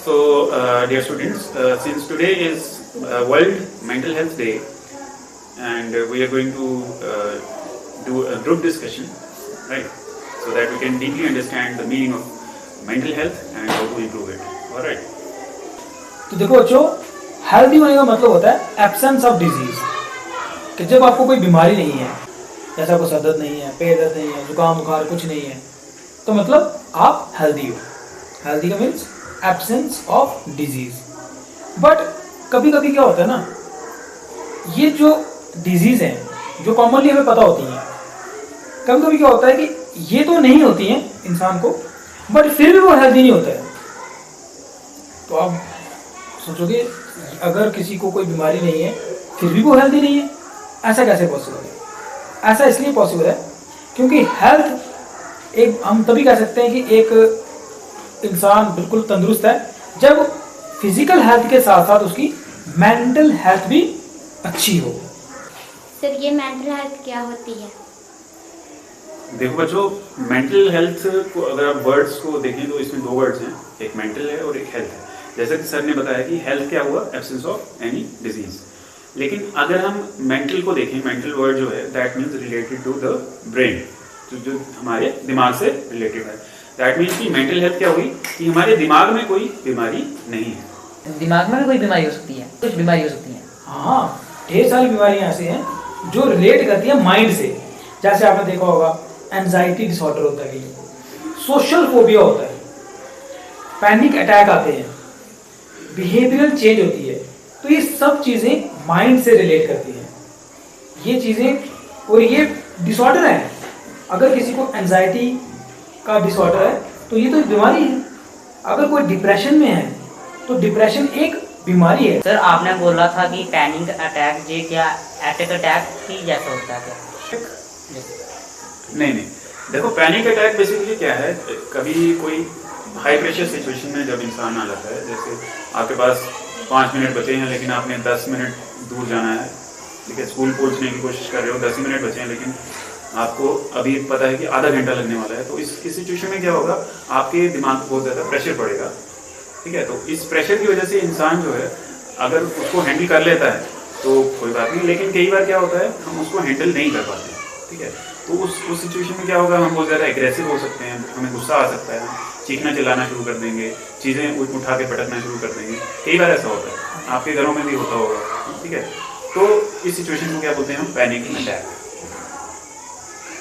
Dear students, since today is World Mental Health Day, and we are going to do a group discussion, right? So that we can deeply understand the meaning of mental health and how to improve it. All right. तो देखो बच्चों, healthy होने का मतलब होता है absence of disease, कि जब आपको कोई बीमारी नहीं है, जैसा कोई सर दर्द नहीं है, पेट दर्द नहीं है, जुकाम बुखार कुछ नहीं है, तो मतलब आप हेल्दी हो। हेल्दी का means absence of disease. But कभी कभी क्या होता है ना, ये जो डिजीज हैं जो कॉमनली हमें पता होती हैं, कभी कभी क्या होता है कि ये तो नहीं होती हैं इंसान को, बट फिर भी वो हेल्दी नहीं होता है। तो आप सोचोगे अगर किसी को कोई बीमारी नहीं है फिर भी वो हेल्दी नहीं है, ऐसा कैसे पॉसिबल है? ऐसा इसलिए पॉसिबल है क्योंकि हेल्थ एक, हम तभी कह सकते हैं कि एक इंसान बिल्कुल तंदुरुस्त है जब फिजिकल हेल्थ के साथ साथ उसकी मेंटल हेल्थ भी अच्छी हो। सर, ये मेंटल हेल्थ क्या होती है? देखो बच्चों, मेंटल हेल्थ को अगर आप वर्ड्स को देखें तो इसमें दो वर्ड्स हैं, एक मेंटल है और एक हेल्थ है। जैसा कि सर ने बताया कि हेल्थ क्या हुआ, एब्सेंस ऑफ एनी डिजीज। लेकिन अगर हम मेंटल को देखें, मेंटल वर्ड जो है that means related to the brain, जो हमारे दिमाग से रिलेटेड है। दैट मीन्स कि मेंटल हेल्थ क्या हुई कि हमारे दिमाग में कोई बीमारी नहीं है। दिमाग में भी कोई बीमारी हो सकती है, कुछ बीमारी हो सकती है। हाँ, ढेर सारी बीमारियां ऐसी हैं जो रिलेट करती हैं माइंड से। जैसे आपने देखा होगा एंजाइटी डिसऑर्डर होता है, सोशल फोबिया होता है, पैनिक अटैक आते हैं, बिहेवियरल चेंज होती है। तो ये सब चीजें माइंड से रिलेट करती हैं, ये चीजें। और ये डिसऑर्डर है, अगर किसी को एंजाइटी का डिसऑर्डर है तो ये तो एक बीमारी है। अगर कोई डिप्रेशन में है तो डिप्रेशन एक बीमारी है। सर, आपने बोला था कि पैनिक अटैक, ये क्या अटैक ही जैसा होता है क्या? नहीं, देखो पैनिक अटैक बेसिकली क्या है, कभी कोई हाई प्रेशर सिचुएशन में जब इंसान आ जाता है, जैसे आपके पास 5 मिनट बचे हैं लेकिन आपने 10 मिनट दूर जाना है, ठीक है, स्कूल पहुंचने की कोशिश कर रहे हो, 10 ही मिनट बचे हैं लेकिन आपको अभी पता है कि आधा घंटा लगने वाला है। तो इस सिचुएशन में क्या होगा, आपके दिमाग पर बहुत ज़्यादा प्रेशर पड़ेगा, ठीक है। तो इस प्रेशर की वजह से इंसान जो है अगर उसको हैंडल कर लेता है तो कोई बात नहीं, लेकिन कई बार क्या होता है हम उसको हैंडल नहीं कर पाते, ठीक है। तो उस सिचुएशन में क्या होगा, हम बहुत ज़्यादा एग्रेसिव हो सकते हैं, हमें गुस्सा आ सकता है, चीखना चिल्लाना शुरू कर देंगे, चीज़ें उठा के पटकना शुरू कर देंगे। कई बार ऐसा होता है, आपके घरों में भी होता होगा, ठीक है। तो इस सिचुएशन को क्या बोलते हैं हम, पैनिक अटैक।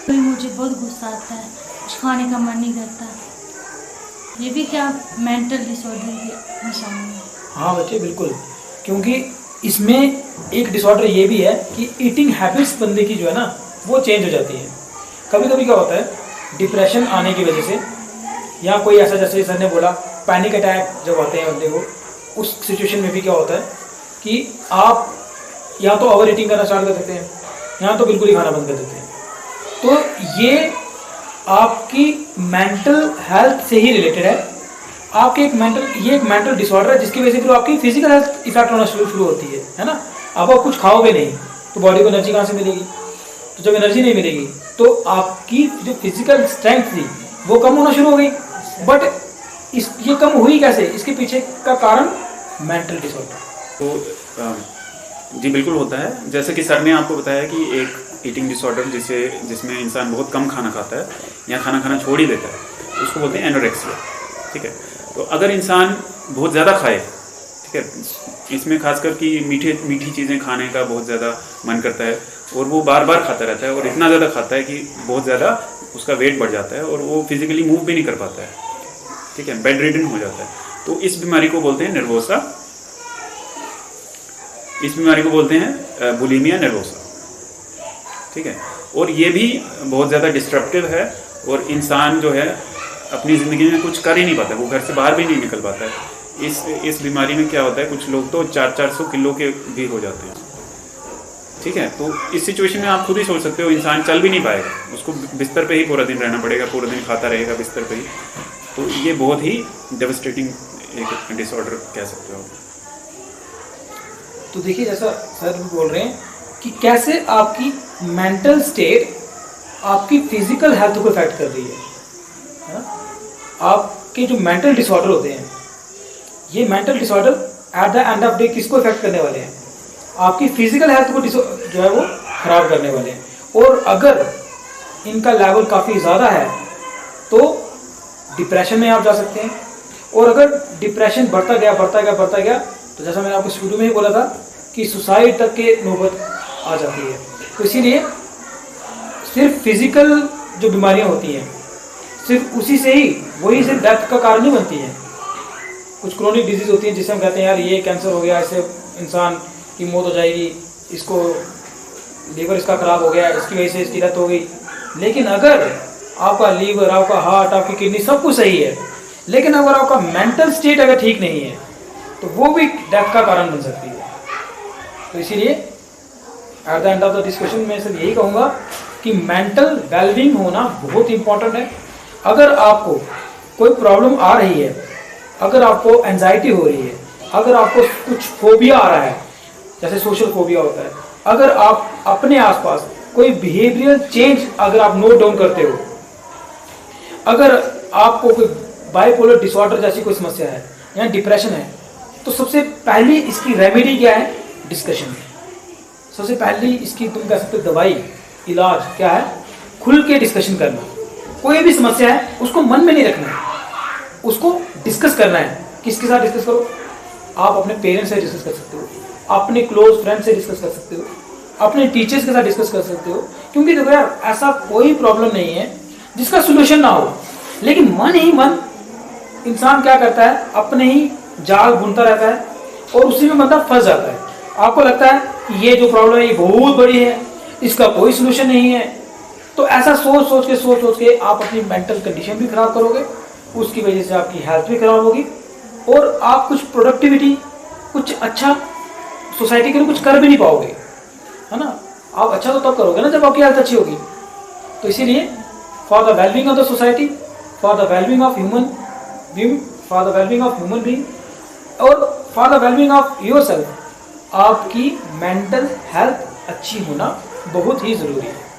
मुझे बहुत गुस्सा आता है, कुछ खाने का मन नहीं करता, ये भी क्या मेंटल डिसऑर्डर की निशानी है? हाँ बच्चे, बिल्कुल, क्योंकि इसमें एक डिसऑर्डर ये भी है कि ईटिंग हैबिट्स बंदे की जो है ना वो चेंज हो जाती है। कभी कभी क्या होता है, डिप्रेशन आने की वजह से या कोई ऐसा, जैसे सर ने बोला पैनिक अटैक जब आते हैं बंदे को, उस सिचुएशन में भी क्या होता है कि आप या तो ओवर ईटिंग करना स्टार्ट कर देते हैं या तो बिल्कुल ही खाना बंद कर देते हैं। तो ये आपकी मेंटल हेल्थ से ही रिलेटेड है। आपके ये एक मेंटल डिसऑर्डर है जिसकी वजह से फिर आपकी फिजिकल हेल्थ इफेक्ट होना शुरू होती है ना। अब आप कुछ खाओगे नहीं तो बॉडी को एनर्जी कहाँ से मिलेगी? तो जब एनर्जी नहीं मिलेगी तो आपकी जो फिजिकल स्ट्रेंथ थी वो कम होना शुरू हो गई। बट ये कम हुई कैसे? इसके पीछे का कारण मेंटल डिसऑर्डर। तो जी बिल्कुल होता है, जैसे कि सर ने आपको बताया कि एक ईटिंग डिसऑर्डर जिसमें इंसान बहुत कम खाना खाता है या खाना छोड़ ही देता है, उसको बोलते हैं एनोरेक्सिया, ठीक है। तो अगर इंसान बहुत ज़्यादा खाए, ठीक है, इसमें खासकर कि मीठी चीज़ें खाने का बहुत ज़्यादा मन करता है और वो बार बार खाता रहता है और इतना ज़्यादा खाता है कि बहुत ज़्यादा उसका वेट बढ़ जाता है और वो फिजिकली मूव भी नहीं कर पाता है, ठीक है, बेड रिडन हो जाता है। तो इस बीमारी को बोलते हैं नर्वोसा, इस बीमारी को बोलते हैं बुलिमिया नर्वोसा, ठीक है। और ये भी बहुत ज़्यादा डिस्ट्रप्टिव है और इंसान जो है अपनी ज़िंदगी में कुछ कर ही नहीं पाता, वो घर से बाहर भी नहीं निकल पाता है। इस बीमारी में क्या होता है, कुछ लोग तो 400 किलो के भी हो जाते हैं, ठीक है। तो इस सिचुएशन में आप खुद ही सोच सकते हो, इंसान चल भी नहीं पाएगा, उसको बिस्तर पे ही पूरा दिन रहना पड़ेगा, पूरा दिन खाता रहेगा बिस्तर पे ही। तो ये बहुत ही डेवस्टेटिंग एक डिसऑर्डर कह सकते हो। तो देखिए, जैसा सर भी बोल रहे हैं कि कैसे आपकी मेंटल स्टेट आपकी फिजिकल हेल्थ को इफेक्ट कर रही है ना। आपके जो मेंटल डिसऑर्डर होते हैं ये mental disorder at the end of day किसको इफेक्ट करने वाले हैं? आपकी फिजिकल हेल्थ को जो है वो खराब करने वाले हैं। और अगर इनका लेवल काफ़ी ज़्यादा है तो डिप्रेशन में आप जा सकते हैं। और अगर डिप्रेशन बढ़ता गया तो जैसा मैंने आपको शुरू में ही बोला था कि सुसाइड तक के नौबत आ जाती है। तो इसीलिए सिर्फ फिजिकल जो बीमारियां होती हैं सिर्फ उसी से ही वही सिर्फ डेथ का कारण नहीं बनती है। कुछ क्रोनिक डिजीज होती है जिससे हम कहते हैं यार ये कैंसर हो गया, इससे इंसान की मौत हो जाएगी, इसको लीवर इसका खराब हो गया, इसकी वजह से इसकी डेथ हो गई। लेकिन अगर आपका लीवर, आपका हार्ट, आपकी किडनी सब कुछ सही है, लेकिन अगर आपका मेंटल स्टेट अगर ठीक नहीं है तो वो भी डेथ का कारण बन सकती है। तो इसीलिए at the end of the discussion में सिर्फ यही कहूँगा कि मेंटल वेलबींग होना बहुत इंपॉर्टेंट है। अगर आपको कोई प्रॉब्लम आ रही है, अगर आपको एंजाइटी हो रही है, अगर आपको कुछ फोबिया आ रहा है, जैसे सोशल फोबिया होता है, अगर आप अपने आसपास कोई बिहेवियरल चेंज अगर आप नोट डाउन करते हो, अगर आपको कोई बाइपोलर डिसऑर्डर जैसी कोई समस्या है या डिप्रेशन है, तो सबसे पहली इसकी रेमेडी क्या है? डिस्कशन। सबसे पहली इसकी तुम कह सकते हो दवाई, इलाज क्या है? खुल के डिस्कशन करना। कोई भी समस्या है उसको मन में नहीं रखना है, उसको डिस्कस करना है। किसके साथ डिस्कस करो? आप अपने पेरेंट्स से डिस्कस कर सकते हो, अपने क्लोज फ्रेंड से डिस्कस कर सकते हो, अपने टीचर्स के साथ डिस्कस कर सकते हो। क्योंकि देखो यार, ऐसा कोई प्रॉब्लम नहीं है जिसका सोल्यूशन ना हो, लेकिन मन ही मन इंसान क्या करता है? अपने ही जाल बुनता रहता है और उसी में बंदा फंस जाता है। आपको लगता है कि ये जो प्रॉब्लम है ये बहुत बड़ी है, इसका कोई सोल्यूशन नहीं है। तो ऐसा सोच सोच के आप अपनी मेंटल कंडीशन भी खराब करोगे, उसकी वजह से आपकी हेल्थ भी खराब होगी और आप कुछ प्रोडक्टिविटी, कुछ अच्छा सोसाइटी के लिए कुछ कर भी नहीं पाओगे, है ना। आप अच्छा तो तब करोगे ना जब आपकी हेल्थ अच्छी होगी। तो इसीलिए for the wellbeing of the society, for the wellbeing of human being और for the wellbeing of yourself, आपकी मेंटल हेल्थ अच्छी होना बहुत ही जरूरी है।